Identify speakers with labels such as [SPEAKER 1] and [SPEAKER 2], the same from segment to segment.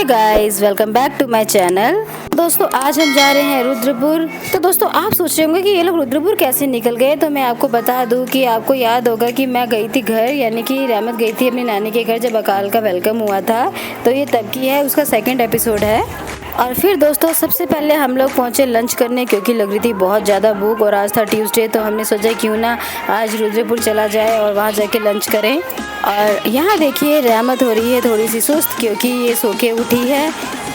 [SPEAKER 1] Guys, welcome back to my channel. दोस्तों आज हम जा रहे हैं रुद्रपुर। तो दोस्तों आप सोच रहे होंगे कि ये लोग रुद्रपुर कैसे निकल गए। तो मैं आपको बता दूं कि आपको याद होगा कि मैं गई थी घर, यानी कि रहमत गई थी अपनी नानी के घर जब अकाल का वेलकम हुआ था। तो ये तब की है, उसका सेकंड एपिसोड है। और फिर दोस्तों सबसे पहले हम लोग पहुंचे लंच करने, क्योंकि लग रही थी बहुत ज़्यादा भूख और आज था ट्यूसडे। तो हमने सोचा क्यों ना आज रुद्रपुर चला जाए और वहां जाके लंच करें। और यहाँ देखिए रहमत हो रही है थोड़ी सी सुस्त, क्योंकि ये सो के उठी है,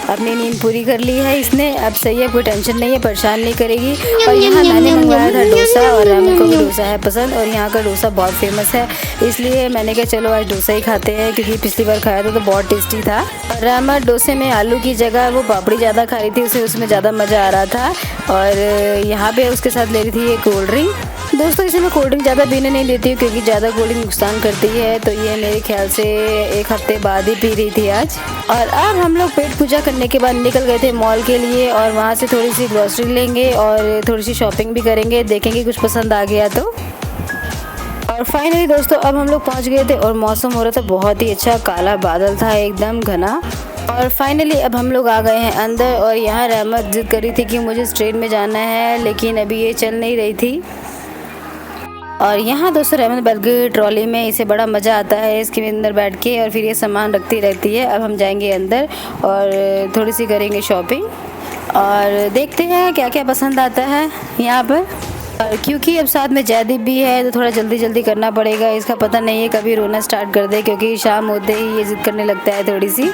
[SPEAKER 1] अपनी नींद पूरी कर ली है इसने। अब सही है, कोई टेंशन नहीं है, परेशान नहीं करेगी। और यहाँ मैंने मंगवाया था डोसा और रहमत को भी डोसा है पसंद, और यहाँ का डोसा बहुत फेमस है, इसलिए मैंने कहा चलो आज डोसा ही खाते हैं, क्योंकि पिछली बार खाया था तो बहुत टेस्टी था। और रहमत डोसे में आलू की जगह वो पापड़ी ज़्यादा खा रही थी, उसे उसमें ज़्यादा मज़ा आ रहा था। और यहाँ पे उसके साथ ले रही थी ये कोल्ड ड्रिंक। दोस्तों इसे मैं कोल्ड ड्रिंक ज़्यादा पीने नहीं देती हूँ, क्योंकि ज़्यादा कोल्ड ड्रिंक नुकसान करती है। तो ये मेरे ख्याल से 1 हफ्ते बाद ही पी रही थी आज। और अब हम लोग पेट पूजा करने के बाद निकल गए थे मॉल के लिए, और वहाँ से थोड़ी सी ग्रॉसरी लेंगे और थोड़ी सी शॉपिंग भी करेंगे, देखेंगे कुछ पसंद आ गया तो। और फाइनली दोस्तों अब हम लोग पहुँच गए थे और मौसम हो रहा था बहुत ही अच्छा, काला बादल था एकदम घना। और फाइनली अब हम लोग आ गए हैं अंदर। और यहाँ रहमत जिद कर रही थी कि मुझे इस ट्रेन में जाना है, लेकिन अभी ये चल नहीं रही थी। और यहाँ दोस्तों रहमत बैठ गई ट्रॉली में, इसे बड़ा मज़ा आता है इसके अंदर बैठ के, और फिर ये सामान रखती रहती है। अब हम जाएंगे अंदर और थोड़ी सी करेंगे शॉपिंग और देखते हैं क्या क्या पसंद आता है यहाँ पर। और क्योंकि अब साथ में जयदीप भी है तो थोड़ा जल्दी जल्दी करना पड़ेगा, इसका पता नहीं है कभी रोना स्टार्ट कर दे, क्योंकि शाम होते ही ये जिद करने लगता है थोड़ी सी।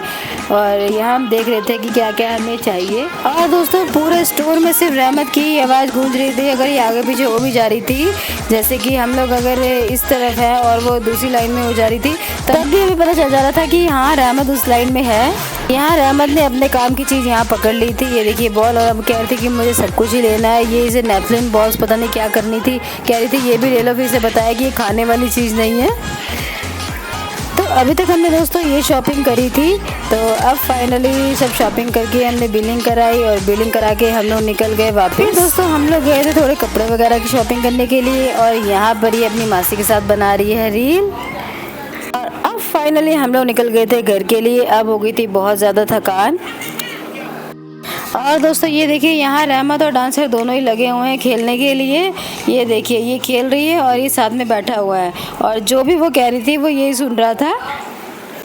[SPEAKER 1] और यहाँ हम देख रहे थे कि क्या क्या हमें चाहिए। और दोस्तों पूरे स्टोर में सिर्फ रहमत की आवाज़ गूंज रही थी, अगर ये आगे पीछे हो भी जा रही थी, जैसे कि हम लोग अगर इस तरफ है और वो दूसरी लाइन में हो जा रही थी, तब भी हमें पता चल जा रहा था कि हाँ रहमत उस लाइन में है। यहाँ रहमत ने अपने काम की चीज़ यहाँ पकड़ ली थी, ये देखिए बॉल, और अब कह रही थी कि मुझे सब कुछ ही लेना है। ये इसे नेपलिन बॉल्स पता नहीं क्या करनी थी, कह रही थी ये भी ले लो, फिर इसे बताया कि ये खाने वाली चीज़ नहीं है। तो अभी तक हमने दोस्तों ये शॉपिंग करी थी। तो अब फाइनली सब शॉपिंग करके हमने बिलिंग कराई, और बिलिंग करा के हम लोग निकल गए वापस। दोस्तों हम लोग गए थे थोड़े कपड़े वगैरह की शॉपिंग करने के लिए, और यहाँ पर ये अपनी मासी के साथ बना रही है रील। फाइनली हम लोग निकल गए थे घर के लिए, अब हो गई थी बहुत ज़्यादा थकान। और दोस्तों ये देखिए यहाँ रहमत और डांसर दोनों ही लगे हुए हैं खेलने के लिए। ये देखिए ये खेल रही है और ये साथ में बैठा हुआ है, और जो भी वो कह रही थी वो यही सुन रहा था।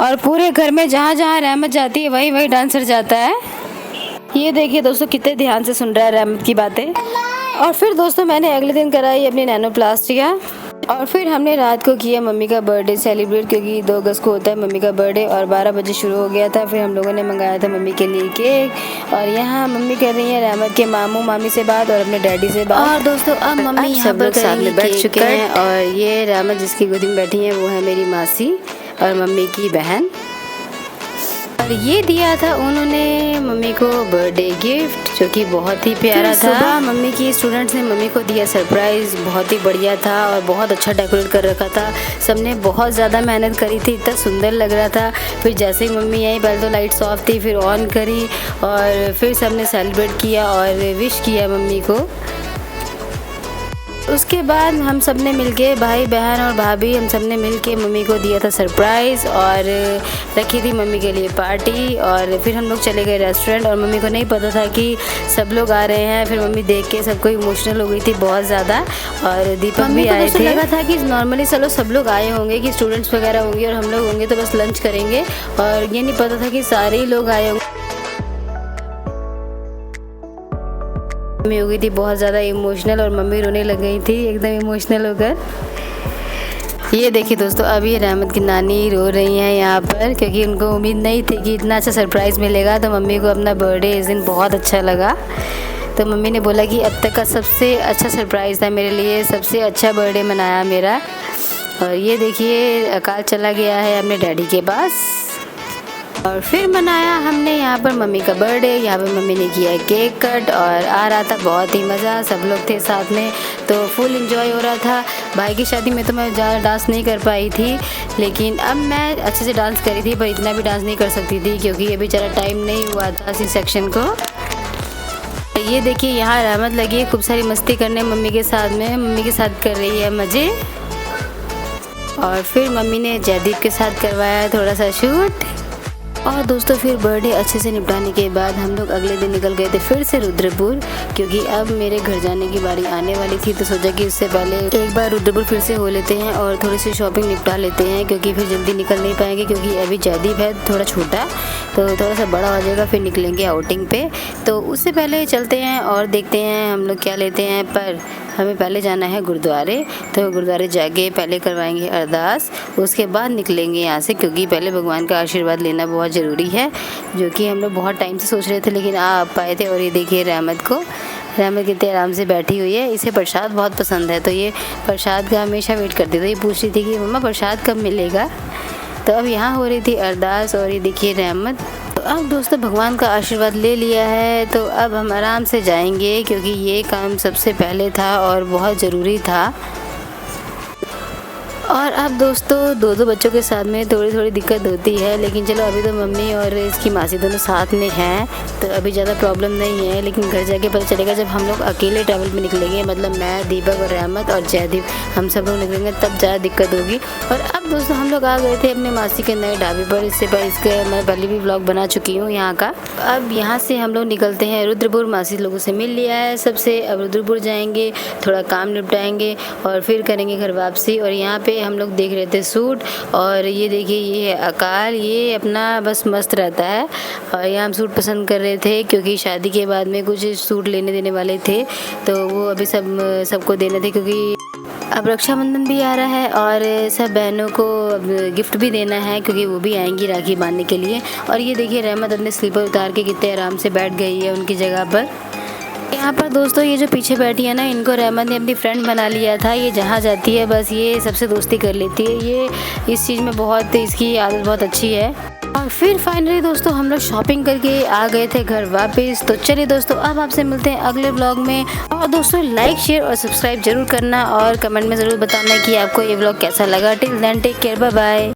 [SPEAKER 1] और पूरे घर में जहाँ जहाँ रहमत जाती है वही वही डांसर जाता है। ये देखिए दोस्तों कितने ध्यान से सुन रहा है रहमत की बातें। और फिर दोस्तों मैंने अगले दिन कराई अपनी नैनोप्लास्टिया, और फिर हमने रात को किया मम्मी का बर्थडे सेलिब्रेट, क्योंकि 2 अगस्त को होता है मम्मी का बर्थडे, और 12 बजे शुरू हो गया था। फिर हम लोगों ने मंगाया था मम्मी के लिए केक। और यहाँ मम्मी कर रही है रहमत के मामू मामी से बात और अपने डैडी से बात। और दोस्तों अब मम्मी यहाँ पर साथ में बैठ चुके हैं, और ये रहमत जिसकी गोदी में बैठी है वो है मेरी मासी और मम्मी की बहन। और ये दिया था उन्होंने मम्मी को बर्थडे गिफ्ट, जो कि बहुत ही प्यारा था। सुबह मम्मी की स्टूडेंट्स ने मम्मी को दिया सरप्राइज़, बहुत ही बढ़िया था और बहुत अच्छा डेकोरेट कर रखा था। सबने बहुत ज़्यादा मेहनत करी थी, इतना सुंदर लग रहा था। फिर जैसे ही मम्मी आई पहले तो लाइट्स ऑफ थी, फिर ऑन करी, और फिर सबने सेलिब्रेट किया और विश किया मम्मी को। उसके बाद हम सब ने मिलके, भाई बहन और भाभी, हम सब ने मिलके मम्मी को दिया था सरप्राइज़, और रखी थी मम्मी के लिए पार्टी। और फिर हम लोग चले गए रेस्टोरेंट, और मम्मी को नहीं पता था कि सब लोग आ रहे हैं। फिर मम्मी देख के सबको इमोशनल हो गई थी बहुत ज़्यादा, और दीपक भी आए थे। लगा था कि नॉर्मली चलो सब लोग आए होंगे, कि स्टूडेंट्स वगैरह होंगे और हम लोग होंगे तो बस लंच करेंगे, और ये नहीं पता था कि सारे ही लोग आए होंगे। मम्मी हो गई थी बहुत ज़्यादा इमोशनल, और मम्मी रोने लग गई थी एकदम इमोशनल होकर। ये देखिए दोस्तों अभी रहमत की नानी रो रही हैं यहाँ पर, क्योंकि उनको उम्मीद नहीं थी कि इतना अच्छा सरप्राइज़ मिलेगा। तो मम्मी को अपना बर्थडे इस दिन बहुत अच्छा लगा। तो मम्मी ने बोला कि अब तक का सबसे अच्छा सरप्राइज़ था मेरे लिए, सबसे अच्छा बर्थडे मनाया मेरा। और ये देखिए अकाल चला गया है अपने डैडी के पास। और फिर मनाया हमने यहाँ पर मम्मी का बर्थडे। यहाँ पर मम्मी ने किया केक कट, और आ रहा था बहुत ही मज़ा, सब लोग थे साथ में, तो फुल एंजॉय हो रहा था। भाई की शादी में तो मैं ज़्यादा डांस नहीं कर पाई थी, लेकिन अब मैं अच्छे से डांस करी थी, पर इतना भी डांस नहीं कर सकती थी, क्योंकि ये बेचारा टाइम नहीं हुआ था सी सेक्शन को। तो ये देखिए यहाँ रहमत लगी है खूब सारी मस्ती करने मम्मी के साथ में, मम्मी के साथ कर रही है मज़े। और फिर मम्मी ने जयदीप के साथ करवाया थोड़ा सा शूट। और दोस्तों फिर बर्थडे अच्छे से निपटाने के बाद हम लोग अगले दिन निकल गए थे फिर से रुद्रपुर, क्योंकि अब मेरे घर जाने की बारी आने वाली थी। तो सोचा कि उससे पहले एक बार रुद्रपुर फिर से हो लेते हैं और थोड़ी सी शॉपिंग निपटा लेते हैं, क्योंकि फिर जल्दी निकल नहीं पाएंगे, क्योंकि अभी जयदीप है थोड़ा छोटा, तो थोड़ा सा बड़ा हो जाएगा फिर निकलेंगे आउटिंग पे। तो उससे पहले चलते हैं और देखते हैं हम लोग क्या लेते हैं। पर हमें पहले जाना है गुरुद्वारे, तो गुरुद्वारे जाके पहले करवाएंगे अरदास, उसके बाद निकलेंगे यहाँ से, क्योंकि पहले भगवान का आशीर्वाद लेना बहुत ज़रूरी है, जो कि हम लोग बहुत टाइम से सोच रहे थे लेकिन आ पाए थे। और ये देखिए रहमत कितने आराम से बैठी हुई है, इसे प्रसाद बहुत पसंद है, तो ये प्रसाद का हमेशा वेट करती थी। ये पूछ रही थी कि मम्मा प्रसाद कब मिलेगा। तो अब यहाँ हो रही थी अरदास और ये देखिए रहमत। तो अब दोस्तों भगवान का आशीर्वाद ले लिया है, तो अब हम आराम से जाएंगे, क्योंकि ये काम सबसे पहले था और बहुत ज़रूरी था। और अब दोस्तों दो बच्चों के साथ में थोड़ी दिक्कत होती है, लेकिन चलो अभी तो मम्मी और इसकी मासी दोनों साथ में हैं, तो अभी ज़्यादा प्रॉब्लम नहीं है। लेकिन घर जाके पता चलेगा जब हम लोग अकेले ट्रैवल में निकलेंगे, मतलब मैं, दीपक और रहमत और जयदीप, हम सब लोग निकलेंगे, तब ज़्यादा दिक्कत होगी। और अब दोस्तों हम लोग आ गए थे अपने मासी के नए ढाबे पर। इसके मैं पहले भी ब्लॉग बना चुकी हूँ यहाँ का। अब यहाँ से हम लोग निकलते हैं रुद्रपुर, मासी लोगों से मिल लिया है सबसे, अब रुद्रपुर जाएंगे, थोड़ा काम निपटाएंगे और फिर करेंगे घर वापसी। और यहाँ पे हम लोग देख रहे थे सूट, और ये देखिए ये है आकार, ये अपना बस मस्त रहता है। और यहाँ हम सूट पसंद कर रहे थे, क्योंकि शादी के बाद में कुछ सूट लेने देने वाले थे, तो वो अभी सबको देने थे, क्योंकि अब रक्षाबंधन भी आ रहा है और सब बहनों को अब गिफ्ट भी देना है, क्योंकि वो भी आएंगी राखी बांधने के लिए। और ये देखिए रहमत अपने स्लीपर उतार के कितने आराम से बैठ गई है उनकी जगह पर। यहाँ पर दोस्तों ये जो पीछे बैठी है ना, इनको रहमत ने अपनी फ्रेंड बना लिया था। ये जहाँ जाती है बस ये सबसे दोस्ती कर लेती है, ये इस चीज़ में बहुत, इसकी आदत बहुत अच्छी है। और फिर फाइनली दोस्तों हम लोग शॉपिंग करके आ गए थे घर वापस। तो चलिए दोस्तों अब आपसे मिलते हैं अगले व्लॉग में। और दोस्तों लाइक शेयर और सब्सक्राइब जरूर करना और कमेंट में ज़रूर बताना कि आपको ये व्लॉग कैसा लगा। Till then take care, bye bye.